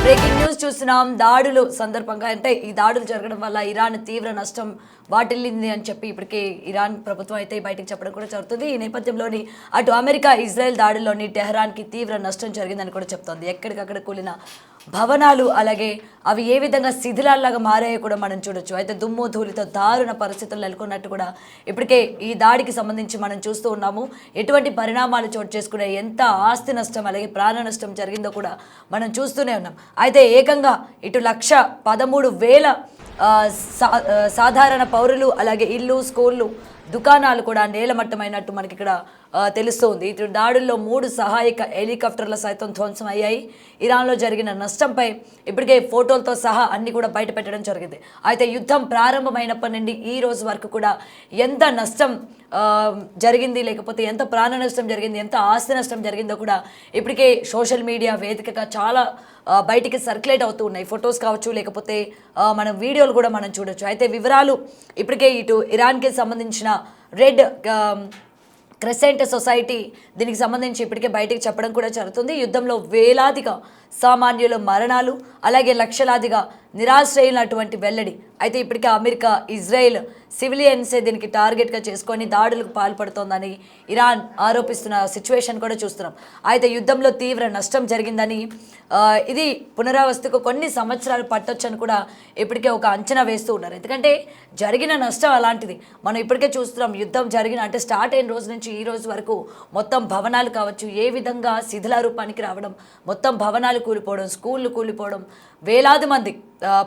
Breaking news చూస్తున్నాం. దాడులు సందర్భంగా అంటే ఈ దాడులు జరగడం వల్ల ఇరాన్ తీవ్ర నష్టం వాటిల్లింది అని చెప్పి ఇప్పటికే ఇరాన్ ప్రభుత్వం అయితే బయటకు చెప్పడం కూడా జరుగుతుంది. ఈ నేపథ్యంలోని అటు అమెరికా ఇజ్రాయెల్ దాడుల్లోని టెహరాన్కి తీవ్ర నష్టం జరిగిందని కూడా చెప్తోంది. ఎక్కడికక్కడ కూలిన భవనాలు అలాగే అవి ఏ విధంగా శిథిలాల్లాగా మారాయో కూడా మనం చూడొచ్చు. అయితే దుమ్ము ధూళితో దారుణ పరిస్థితులు నెలకొన్నట్టు కూడా ఇప్పటికే ఈ దాడికి సంబంధించి మనం చూస్తూ ఉన్నాము. ఎటువంటి పరిణామాలు చోటు చేసుకునే ఎంత ఆస్తి నష్టం అలాగే ప్రాణ నష్టం జరిగిందో కూడా మనం చూస్తూనే ఉన్నాం. అయితే ఏకంగా ఇటు 1,13,000 సాధారణ పౌరులు అలాగే ఇల్లు స్కూళ్ళు దుకాణాలు కూడా నేలమట్టమైనట్టు మనకి ఇక్కడ తెలుస్తోంది. ఇటు దాడుల్లో 3 సహాయక హెలికాప్టర్లు సైతం ధ్వంసం అయ్యాయి. ఇరాన్లో జరిగిన నష్టంపై ఇప్పటికే ఫోటోలతో సహా అన్ని కూడా బయట పెట్టడం జరిగింది. అయితే యుద్ధం ప్రారంభమైనప్పటి నుండి ఈ రోజు వరకు కూడా ఎంత నష్టం జరిగింది, లేకపోతే ఎంత ప్రాణ నష్టం జరిగింది, ఎంత ఆస్తి నష్టం జరిగిందో కూడా ఇప్పటికే సోషల్ మీడియా వేదికగా చాలా బయటికి సర్క్యులేట్ అవుతూ ఉన్నాయి. ఫొటోస్ కావచ్చు, లేకపోతే మనం వీడియోలు కూడా మనం చూడొచ్చు. అయితే వివరాలు ఇప్పటికే ఇటు ఇరాన్కి సంబంధించిన రెడ్ క్రెసెంట్ సొసైటీ దీనికి సంబంధించి ఇప్పటికే బయటికి చెప్పడం కూడా జరుగుతుంది. యుద్ధంలో వేలాదిగా సామాన్యుల మరణాలు అలాగే లక్షలాదిగా నిరాశ్రయులటువంటి వెల్లడి. అయితే ఇప్పటికే అమెరికా ఇజ్రాయెల్ సివిలియన్సే దీనికి టార్గెట్గా చేసుకొని దాడులకు పాల్పడుతోందని ఇరాన్ ఆరోపిస్తున్న సిచ్యువేషన్ కూడా చూస్తున్నాం. అయితే యుద్ధంలో తీవ్ర నష్టం జరిగిందని ఇది పునరావస్థకు కొన్ని సంవత్సరాలు పట్టొచ్చని కూడా ఇప్పటికే ఒక అంచనా వేస్తూ ఉన్నారు. ఎందుకంటే జరిగిన నష్టం అలాంటిది. మనం ఇప్పటికే చూస్తున్నాం. యుద్ధం జరిగిన అంటే స్టార్ట్ అయిన రోజు నుంచి ఈ రోజు వరకు మొత్తం భవనాలు కావచ్చు ఏ విధంగా శిథిల రూపానికి రావడం, మొత్తం భవనాలు కూలిపోవడం, స్కూళ్ళు కూలిపోవడం, వేలాది మంది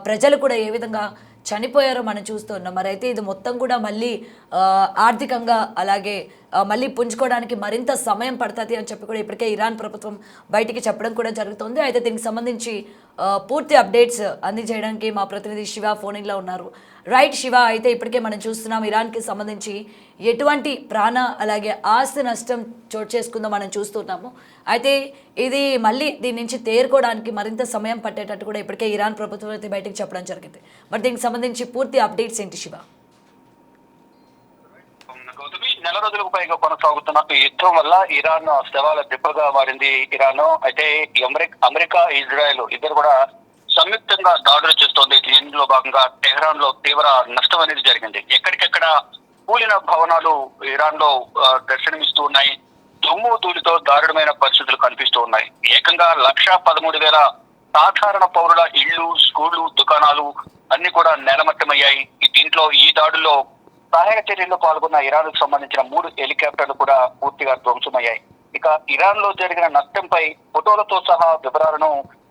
ప్రజలు కూడా ఏ విధంగా చనిపోయారో మనం చూస్తున్నాం. మరి అయితే ఇది మొత్తం కూడా మళ్ళీ ఆర్థికంగా అలాగే మళ్ళీ పుంజుకోవడానికి మరింత సమయం పడుతుంది అని చెప్పి కూడా ఇప్పటికే ఇరాన్ ప్రభుత్వం బయటికి చెప్పడం కూడా జరుగుతుంది. అయితే దీనికి సంబంధించి పూర్తి అప్డేట్స్ అందజేయడానికి మా ప్రతినిధి శివ ఫోన్లో ఉన్నారు. రైట్ శివ, అయితే ఇప్పటికే మనం చూస్తున్నాం ఇరాన్కి సంబంధించి ఎటువంటి ప్రాణ అలాగే ఆస్తి నష్టం చోటు చేసుకుందో మనం చూస్తున్నాము. అయితే ఇది మళ్ళీ దీని నుంచి తేరుకోవడానికి మరింత సమయం పట్టేటట్టు కూడా ఇప్పటికే ఇరాన్ ప్రభుత్వం అయితే బయటకు చెప్పడం జరిగింది. మరి దీనికి సంబంధించి పూర్తి అప్డేట్స్ ఏంటి శివ? నెల రోజులకు పైగా కొనసాగుతున్న ఈ యుద్ధం వల్ల ఇరాన్ శవాల దిబ్బగా మారింది. ఇరాన్ అయితే అమెరికా ఇజ్రాయెల్ ఇద్దరు కూడా సంయుక్తంగా దాడులు చేస్తోంది. ఇందులో భాగంగా టెహరాన్ లో తీవ్ర నష్టం అనేది జరిగింది. ఎక్కడికెక్కడ కూలిన భవనాలు ఇరాన్ లో దర్శనమిస్తూ ఉన్నాయి. దుమ్ము ధూళితో దారుణమైన పరిస్థితులు కనిపిస్తూ ఉన్నాయి. ఏకంగా 1,13,000 సాధారణ పౌరుల ఇళ్లు స్కూళ్లు దుకాణాలు అన్ని కూడా నేలమట్టమయ్యాయి. దీంట్లో ఈ దాడుల్లో సహాయక చర్యల్లో పాల్గొన్న ఇరాన్ కు సంబంధించిన 3 హెలికాప్టర్లు కూడా పూర్తిగా ధ్వంసమయ్యాయి. ఇక ఇరాన్ లో జరిగిన నష్టంపై ఫోటోలతో సహా వివరాలను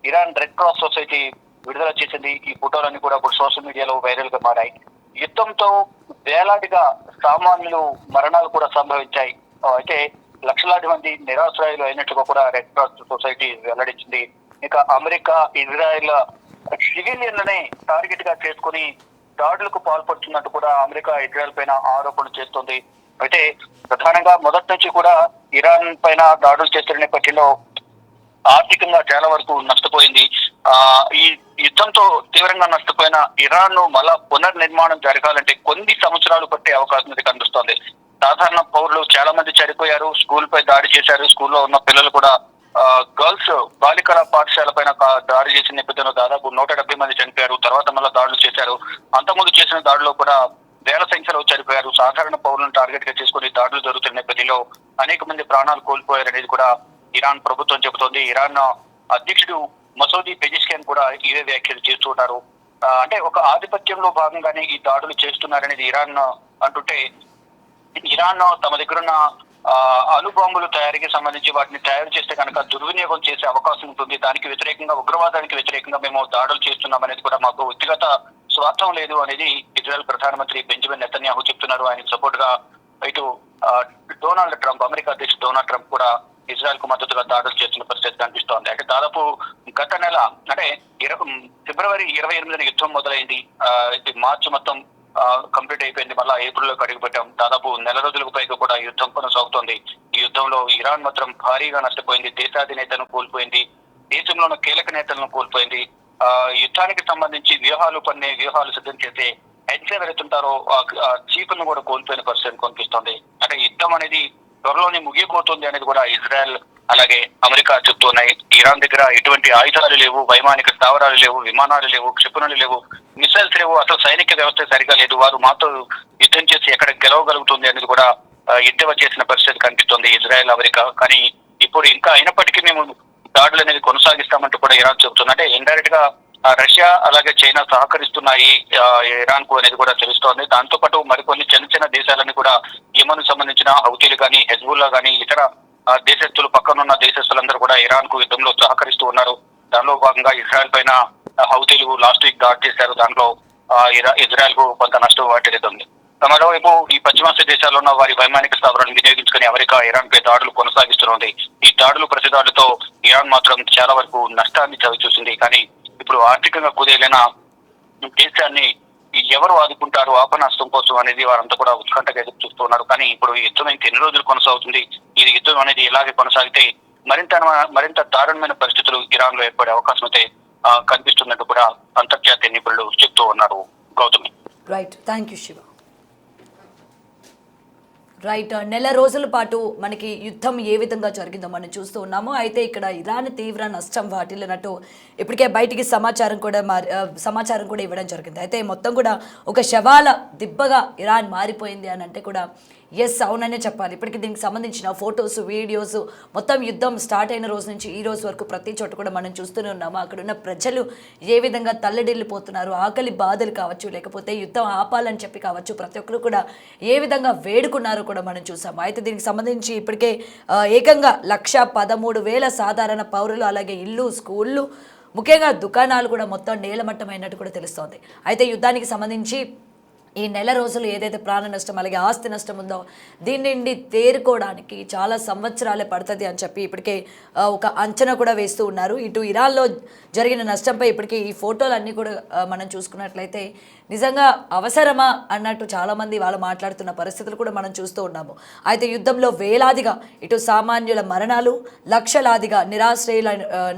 ఇరాన్ రెడ్ క్రాస్ సొసైటీ విడుదల చేసింది. ఈ ఫోటోలన్నీ కూడా ఇప్పుడు సోషల్ మీడియాలో వైరల్ గా మారాయి. యుద్ధంతో వేలాదిగా సామాన్యులు మరణాలు కూడా సంభవించాయి. అయితే లక్షలాది మంది నిరాశ్రయులు అయినట్టుగా కూడా రెడ్ క్రాస్ సొసైటీ వెల్లడించింది. ఇక అమెరికా ఇజ్రాయెల్ సివిలియన్లనే టార్గెట్ గా చేసుకుని దాడులకు పాల్పడుతున్నట్టు కూడా అమెరికా ఇజ్రాయెల్ పైన ఆరోపణలు చేస్తుంది. అయితే ప్రధానంగా మొదటి నుంచి కూడా ఇరాన్ పైన దాడులు చేస్తున్న నేపథ్యంలో ఆర్థికంగా చాలా వరకు నష్టపోయింది. ఈ యుద్ధంతో తీవ్రంగా నష్టపోయిన ఇరాన్ ను మళ్ళా పునర్నిర్మాణం జరగాలంటే కొన్ని సంవత్సరాలు పట్టే అవకాశం ఇది కనిపిస్తోంది. సాధారణ పౌరులు చాలా మంది చనిపోయారు. స్కూల్ పై దాడి చేశారు. స్కూల్లో ఉన్న పిల్లలు కూడా గర్ల్స్ బాలికల పాఠశాల పైన దాడి చేసిన నేపథ్యంలో దాదాపు 170 మంది చనిపోయారు. తర్వాత మళ్ళీ దాడులు చేశారు. అంతకుముందు చేసిన దాడిలో కూడా వేల సంఖ్యలో చనిపోయారు. సాధారణ పౌరులను టార్గెట్ గా చేసుకుని దాడులు జరుగుతున్న నేపథ్యంలో అనేక మంది ప్రాణాలు కోల్పోయారనేది కూడా ఇరాన్ ప్రభుత్వం చెబుతోంది. ఇరాన్ అధ్యక్షుడు మసూదీ పెజిష్కియాన్ కూడా ఇవే వ్యాఖ్యలు చేస్తున్నారు. అంటే ఒక ఆధిపత్యంలో భాగంగానే ఈ దాడులు చేస్తున్నారనేది ఇరాన్ అంటుంటే, ఇరాన్ తమ దగ్గరున్న అణుబాంబులు తయారీకి సంబంధించి వాటిని తయారు చేస్తే కనుక దుర్వినియోగం చేసే అవకాశం ఉంటుంది. దానికి వ్యతిరేకంగా ఉగ్రవాదానికి వ్యతిరేకంగా మేము దాడులు చేస్తున్నాం అనేది కూడా మాకు వ్యక్తిగత స్వార్థం లేదు అనేది ఇజ్రాయెల్ ప్రధానమంత్రి బెంజమిన్ నెతన్యాహు చెప్తున్నారు. ఆయనకు సపోర్ట్ గా ఇటు డొనాల్డ్ ట్రంప్ అమెరికా అధ్యక్షుడు డొనాల్డ్ ట్రంప్ కూడా ఇజ్రాయెల్ కు మద్దతుగా దాడులు చేస్తున్న పరిస్థితి కనిపిస్తోంది. అంటే దాదాపు గత నెల అంటే ఫిబ్రవరి 28న యుద్ధం మొదలైంది. మార్చి మొత్తం కంప్లీట్ అయిపోయింది. మళ్ళా ఏప్రిల్లో అడుగు పెట్టాం. దాదాపు నెల రోజులకు పైగా కూడా యుద్ధం కొనసాగుతోంది. ఈ యుద్ధంలో ఇరాన్ మాత్రం భారీగా నష్టపోయింది. దేశాధినేతను కోల్పోయింది. దేశంలో ఉన్న కీలక నేతలను కోల్పోయింది. యుద్ధానికి సంబంధించి వ్యూహాలు సిద్ధం చేసే హెడ్స్ ఎవరైతుంటారో చీఫ్ కూడా కోల్పోయిన పరిస్థితి కనిపిస్తోంది. అంటే యుద్ధం అనేది త్వరలోనే ముగియబోతుంది అనేది కూడా ఇజ్రాయెల్ అలాగే అమెరికా చెప్తున్నాయి. ఇరాన్ దగ్గర ఎటువంటి ఆయుధాలు లేవు, వైమానిక స్థావరాలు లేవు, విమానాలు లేవు, క్షిపణులు లేవు, మిసైల్స్ లేవు, అసలు సైనిక వ్యవస్థ సరిగా లేదు. వారు మాతో యుద్ధం చేసి ఎక్కడ గెలవగలుగుతుంది అనేది కూడా ఎద్దేవా చేసిన పరిస్థితి కనిపిస్తుంది ఇజ్రాయెల్, అమెరికా. కానీ ఇప్పుడు ఇంకా అయినప్పటికీ మేము దాడులు అనేది కొనసాగిస్తామంటూ కూడా ఇరాన్ చెబుతుంది. అంటే ఇండైరెక్ట్ గా రష్యా అలాగే చైనా సహకరిస్తున్నాయి ఇరాన్ కు అనేది కూడా తెలుస్తోంది. దాంతో పాటు మరికొన్ని చిన్న చిన్న దేశాలని కూడా యెమెన్ సంబంధించిన హౌతీలు కానీ, హెజ్బుల్లా కానీ, ఇతర దేశస్తులు, పక్కనున్న దేశస్తులందరూ కూడా ఇరాన్ కు యుద్ధంలో సహకరిస్తూ ఉన్నారు. దానిలో భాగంగా ఇజ్రాయెల్ పైన హౌతీలు లాస్ట్ వీక్ దాడి చేశారు. దాంట్లో ఇజ్రాయెల్ కు కొంత నష్టం వాటిల్లుతుంది. మరోవైపు ఈ పశ్చిమాసియా దేశాల్లో ఉన్న వారి వైమానిక స్థావరాలను వినియోగించుకుని అమెరికా ఇరాన్ పై దాడులు కొనసాగిస్తున్నది. ఈ దాడులు ప్రతి దాడులతో ఇరాన్ మాత్రం చాలా వరకు నష్టాన్ని చవిచూసింది. కానీ ఇప్పుడు ఆర్థికంగా కుదేలైన దేశాన్ని ఎవరు ఆదుకుంటారు ఆపనష్టం కోసం అనేది వారంతా కూడా ఉత్కంఠగా ఎదురు చూస్తున్నారు. కానీ ఇప్పుడు ఈ యుద్ధం ఇంకా ఎన్ని రోజులు కొనసాగుతుంది, ఈ యుద్ధం అనేది ఇలాగే కొనసాగితే మరింత దారుణమైన పరిస్థితులు ఇరాన్ లో ఏర్పడే అవకాశం అయితే కనిపిస్తున్నట్టు కూడా అంతర్జాతీయ నిపుణులు చెప్తూ ఉన్నారు. Gautami. Right, thank you Shiva. Right, నెల రోజుల పాటు మనకి యుద్ధం ఏ విధంగా జరిగిందో మనం చూస్తూ ఉన్నాము. అయితే ఇక్కడ ఇరాన్ తీవ్ర నష్టం వాటిల్లినట్టు ఇప్పటికే బయటికి సమాచారం కూడా ఇవ్వడం జరిగింది. అయితే మొత్తం కూడా ఒక శవాల దిబ్బగా ఇరాన్ మారిపోయింది అని అంటే కూడా ఎస్ అవుననే చెప్పాలి. ఇప్పటికి దీనికి సంబంధించిన ఫొటోస్, వీడియోస్, మొత్తం యుద్ధం స్టార్ట్ అయిన రోజు నుంచి ఈ రోజు వరకు ప్రతి చోట కూడా మనం చూస్తూనే ఉన్నాము. అక్కడ ఉన్న ప్రజలు ఏ విధంగా తల్లడిల్లిపోతున్నారు, ఆకలి బాధలు కావచ్చు, లేకపోతే యుద్ధం ఆపాలని చెప్పి కావచ్చు, ప్రతి ఒక్కరు కూడా ఏ విధంగా వేడుకున్నారో కూడా మనం చూసాము. అయితే దీనికి సంబంధించి ఇప్పటికే ఏకంగా 113,000 సాధారణ పౌరులు, అలాగే ఇల్లు, స్కూళ్ళు, ముఖ్యంగా దుకాణాలు కూడా మొత్తం నేలమట్టమైనట్టు కూడా తెలుస్తోంది. అయితే యుద్ధానికి సంబంధించి ఈ నెల రోజులు ఏదైతే ప్రాణ నష్టం అలాగే ఆస్తి నష్టం ఉందో దీని నుండి తేరుకోవడానికి చాలా సంవత్సరాలే పడుతుంది అని చెప్పి ఇప్పటికే ఒక అంచనా కూడా వేస్తూ ఉన్నారు. ఇటు ఇరాన్లో జరిగిన నష్టంపై ఇప్పటికీ ఈ ఫోటోలన్నీ కూడా మనం చూసుకున్నట్లయితే నిజంగా అవసరమా అన్నట్టు చాలామంది వాళ్ళు మాట్లాడుతున్న పరిస్థితులు కూడా మనం చూస్తూ ఉన్నాము. యుద్ధంలో వేలాదిగా ఇటు సామాన్యుల మరణాలు, లక్షలాదిగా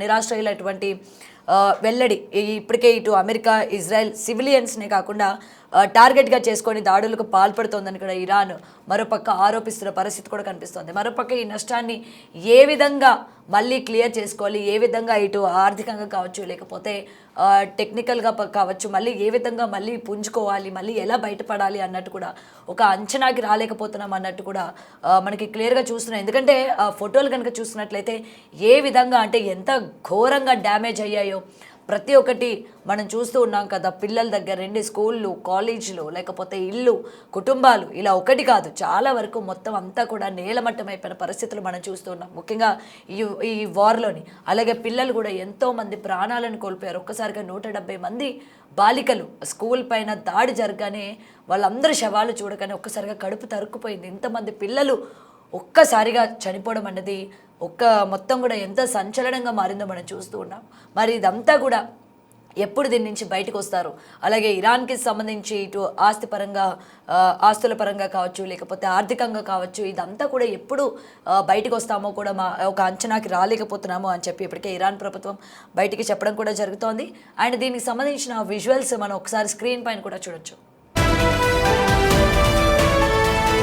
నిరాశ్రయులైనటువంటి వెల్లడి. ఇప్పటికే ఇటు అమెరికా, ఇజ్రాయెల్ సివిలియన్స్నే కాకుండా టార్గెట్గా చేసుకొని దాడులకు పాల్పడుతోందని కూడా ఇరాన్ మరోపక్క ఆరోపిస్తున్న పరిస్థితి కూడా కనిపిస్తోంది. మరోపక్క ఈ నష్టాన్ని ఏ విధంగా మళ్ళీ క్లియర్ చేసుకోవాలి, ఏ విధంగా ఇటు ఆర్థికంగా కావచ్చు, లేకపోతే టెక్నికల్గా కావచ్చు, మళ్ళీ ఏ విధంగా మళ్ళీ పుంజుకోవాలి, మళ్ళీ ఎలా బయటపడాలి అన్నట్టు కూడా ఒక అంచనాకి రాలేకపోతున్నాం అన్నట్టు కూడా మనకి క్లియర్గా చూస్తున్నాం. ఎందుకంటే ఫోటోలు కనుక చూస్తున్నట్లయితే ఏ విధంగా అంటే ఎంత ఘోరంగా డ్యామేజ్ అయ్యాయో ప్రతి ఒక్కటి మనం చూస్తూ ఉన్నాం కదా. పిల్లల దగ్గర నుండి స్కూళ్ళు, కాలేజీలు, లేకపోతే ఇల్లు, కుటుంబాలు, ఇలా ఒకటి కాదు చాలా వరకు మొత్తం అంతా కూడా నేలమట్టం అయిపోయిన పరిస్థితులు మనం చూస్తూ ఉన్నాం. ముఖ్యంగా ఈ వార్లోని అలాగే పిల్లలు కూడా ఎంతోమంది ప్రాణాలను కోల్పోయారు. ఒక్కసారిగా 170 మంది బాలికలు స్కూల్ పైన దాడి జరగగానే వాళ్ళందరూ శవాలు చూడగానే ఒక్కసారిగా కడుపు తరుక్కుపోయింది. ఇంతమంది పిల్లలు ఒక్కసారిగా చనిపోవడం అన్నది మొత్తం కూడా ఎంత సంచలనంగా మారిందో మనం చూస్తూ ఉన్నాం. మరి ఇదంతా కూడా ఎప్పుడు దీని నుంచి బయటకు వస్తారు, అలాగే ఇరాన్కి సంబంధించి ఇటు ఆస్తుల పరంగా కావచ్చు, లేకపోతే ఆర్థికంగా కావచ్చు, ఇదంతా కూడా ఎప్పుడు బయటకు వస్తామో కూడా ఒక అంచనాకి రాలేకపోతున్నాము అని చెప్పి ఇప్పటికే ఇరాన్ ప్రభుత్వం బయటికి చెప్పడం కూడా జరుగుతోంది. అండ్ దీనికి సంబంధించిన విజువల్స్ మనం ఒకసారి స్క్రీన్ పైన కూడా చూడొచ్చు.